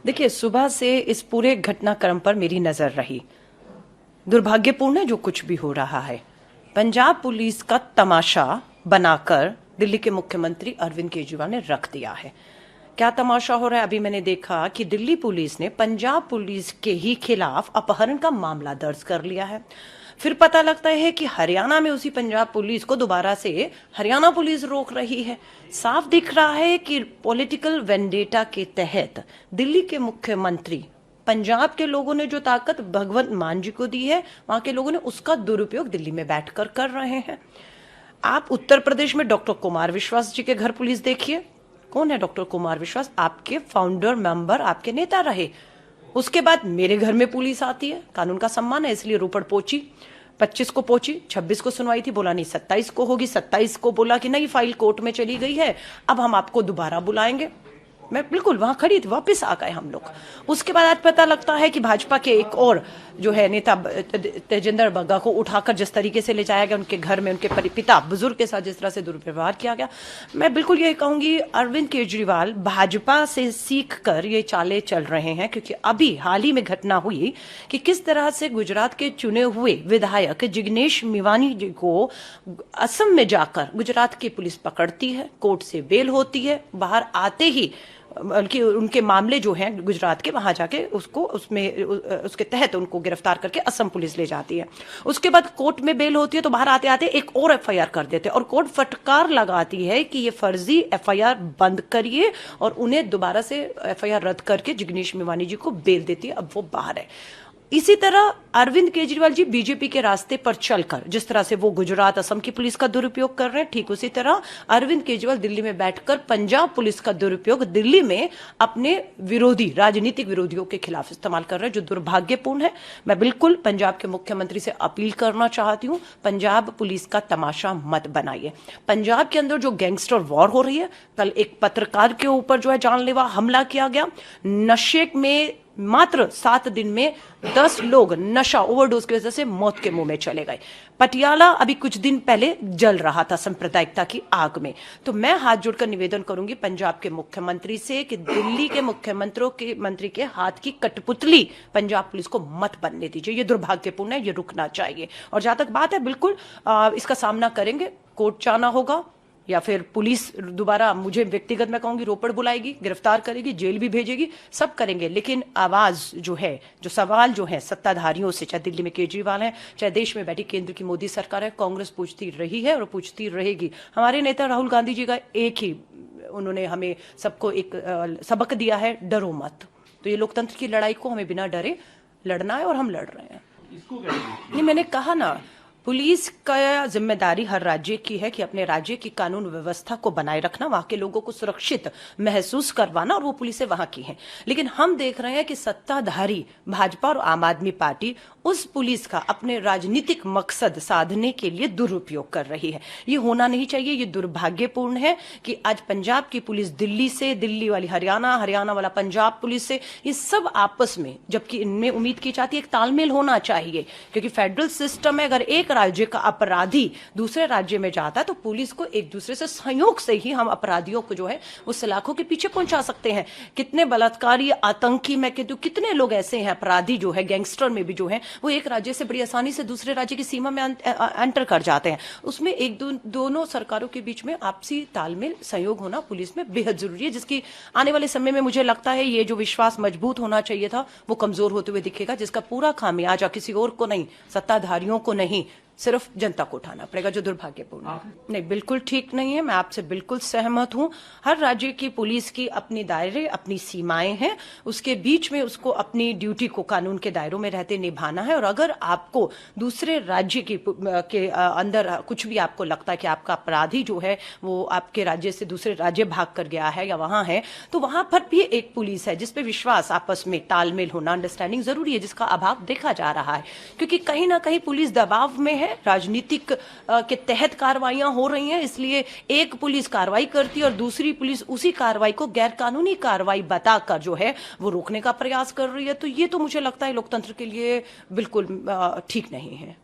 देखिए, सुबह से इस पूरे घटनाक्रम पर मेरी नजर रही। दुर्भाग्यपूर्ण है जो कुछ भी हो रहा है। पंजाब पुलिस का तमाशा बनाकर दिल्ली के मुख्यमंत्री अरविंद केजरीवाल ने रख दिया है। क्या तमाशा हो रहा है? अभी मैंने देखा कि दिल्ली पुलिस ने पंजाब पुलिस के ही खिलाफ अपहरण का मामला दर्ज कर लिया है। फिर पता लगता है कि हरियाणा में उसी पंजाब पुलिस को दोबारा से हरियाणा पुलिस रोक रही है। साफ दिख रहा है कि पॉलिटिकल वेंडेटा के तहत दिल्ली के मुख्यमंत्री, पंजाब के लोगों ने जो ताकत भगवंत मान जी को दी है, वहां के लोगों ने उसका दुरुपयोग दिल्ली में बैठकर कर रहे हैं। आप उत्तर प्रदेश में डॉक्टर कुमार विश्वास जी के घर पुलिस देखिए। कौन है डॉक्टर कुमार विश्वास? आपके फाउंडर मेंबर, आपके नेता रहे। उसके बाद मेरे घर में पुलिस आती है, कानून का सम्मान है इसलिए रोपड़ पहुंची, 25 को पहुंची, 26 को सुनवाई थी, बोला नहीं 27 को होगी, 27 को बोला कि नहीं फाइल कोर्ट में चली गई है, अब हम आपको दोबारा बुलाएंगे। मैं बिल्कुल वहां खड़ी थी, वापस आ गए हम लोग। उसके बाद आज पता लगता है कि भाजपा के एक और जो है नेता तेजेंद्र बग्गा को उठाकर जिस तरीके से ले जाया गया उनके घर में, उनके पिता बुजुर्ग के साथ जिस तरह से दुर्व्यवहार किया गया, मैं बिल्कुल यही कहूंगी अरविंद केजरीवाल भाजपा से सीख कर ये चालें चल रहे हैं। क्योंकि अभी हाल ही में घटना हुई कि किस तरह से गुजरात के चुने हुए विधायक जिग्नेश मेवानी जी को असम में जाकर गुजरात की पुलिस पकड़ती है, कोर्ट से बेल होती है, बाहर आते ही उनके मामले जो हैं गुजरात के, वहां जाके उसके तहत उनको गिरफ्तार करके असम पुलिस ले जाती है। उसके बाद कोर्ट में बेल होती है तो बाहर आते आते एक और एफआईआर कर देते हैं और कोर्ट फटकार लगाती है कि ये फर्जी एफआईआर बंद करिए और उन्हें दोबारा से एफआईआर रद्द करके जिग्नेश मेवानी जी को बेल देती है। अब वो बाहर है। इसी तरह अरविंद केजरीवाल जी बीजेपी के रास्ते पर चलकर जिस तरह से वो गुजरात, असम की पुलिस का दुरुपयोग कर रहे हैं, ठीक उसी तरह अरविंद केजरीवाल दिल्ली में बैठकर पंजाब पुलिस का दुरुपयोग दिल्ली में अपने विरोधी, राजनीतिक विरोधियों के खिलाफ इस्तेमाल कर रहे हैं, जो दुर्भाग्यपूर्ण है। मैं बिल्कुल पंजाब के मुख्यमंत्री से अपील करना चाहती हूं, पंजाब पुलिस का तमाशा मत बनाइए। पंजाब के अंदर जो गैंगस्टर वॉर हो रही है, कल एक पत्रकार के ऊपर जो है जानलेवा हमला किया गया, नशे में मात्र 7 दिन में 10 लोग नशा ओवरडोज की वजह से मौत के मुंह में चले गए। पटियाला अभी कुछ दिन पहले जल रहा था सांप्रदायिकता की आग में। तो मैं हाथ जोड़कर निवेदन करूंगी पंजाब के मुख्यमंत्री से कि दिल्ली के मंत्री के हाथ की कठपुतली पंजाब पुलिस को मत बनने दीजिए। ये दुर्भाग्यपूर्ण है, ये रुकना चाहिए। और जहां तक बात है, बिल्कुल इसका सामना करेंगे, कोर्ट जाना होगा या फिर पुलिस दोबारा, मुझे व्यक्तिगत मैं कहूंगी, रोपड़ बुलाएगी, गिरफ्तार करेगी, जेल भी भेजेगी, सब करेंगे। लेकिन आवाज जो है, जो सवाल जो है सत्ताधारियों से, चाहे दिल्ली में केजरीवाल है, चाहे देश में बैठी केंद्र की मोदी सरकार है, कांग्रेस पूछती रही है और पूछती रहेगी। हमारे नेता राहुल गांधी जी का एक ही, उन्होंने हमें सबको एक सबक दिया है, डरो मत। तो ये लोकतंत्र की लड़ाई को हमें बिना डरे लड़ना है और हम लड़ रहे हैं। इसको क्या नहीं, मैंने कहा ना, पुलिस का जिम्मेदारी हर राज्य की है कि अपने राज्य की कानून व्यवस्था को बनाए रखना, वहां के लोगों को सुरक्षित महसूस करवाना, और वो पुलिसें वहां की हैं। लेकिन हम देख रहे हैं कि सत्ताधारी भाजपा और आम आदमी पार्टी उस पुलिस का अपने राजनीतिक मकसद साधने के लिए दुरुपयोग कर रही है। ये होना नहीं चाहिए। ये दुर्भाग्यपूर्ण है कि आज पंजाब की पुलिस दिल्ली से, दिल्ली वाली हरियाणा, हरियाणा वाला पंजाब पुलिस से, ये सब आपस में, जबकि इनमें उम्मीद की जाती है एक तालमेल होना चाहिए, क्योंकि फेडरल सिस्टम में अगर एक राज्य का अपराधी दूसरे राज्य में जाता है तो पुलिस को एक दूसरे से सहयोग से ही हम अपराधियों को जो है वो सलाखों के पीछे पहुंचा सकते हैं। कितने बलात्कारी, आतंकी, मैं कहती हूँ कितने लोग ऐसे हैं अपराधी जो है, गैंगस्टर में भी जो है, वो एक राज्य से बड़ी आसानी से दूसरे राज्य की सीमा में एंटर कर जाते हैं। उसमें दोनों सरकारों के बीच में आपसी तालमेल, सहयोग होना पुलिस में बेहद जरूरी है, जिसकी आने वाले समय में मुझे लगता है ये जो विश्वास मजबूत होना चाहिए था वो कमजोर होते हुए दिखेगा, जिसका पूरा खामियाजा किसी और को नहीं, सत्ताधारियों को नहीं, सिर्फ जनता को उठाना पड़ेगा, जो दुर्भाग्यपूर्ण है। नहीं, बिल्कुल ठीक नहीं है। मैं आपसे बिल्कुल सहमत हूं। हर राज्य की पुलिस की अपनी दायरे, अपनी सीमाएं हैं, उसके बीच में उसको अपनी ड्यूटी को कानून के दायरों में रहते निभाना है। और अगर आपको दूसरे राज्य के अंदर कुछ भी आपको लगता है कि आपका अपराधी जो है वो आपके राज्य से दूसरे राज्य भाग कर गया है या वहां है, तो वहां पर भी एक पुलिस है जिसपे विश्वास, आपस में तालमेल होना, अंडरस्टैंडिंग जरूरी है, जिसका अभाव देखा जा रहा है। क्योंकि कहीं ना कहीं पुलिस दबाव में है, राजनीतिक के तहत कार्रवाइयां हो रही हैं, इसलिए एक पुलिस कार्रवाई करती है और दूसरी पुलिस उसी कार्रवाई को गैर कानूनी कार्रवाई बताकर जो है वो रोकने का प्रयास कर रही है। तो ये तो मुझे लगता है लोकतंत्र के लिए बिल्कुल ठीक नहीं है।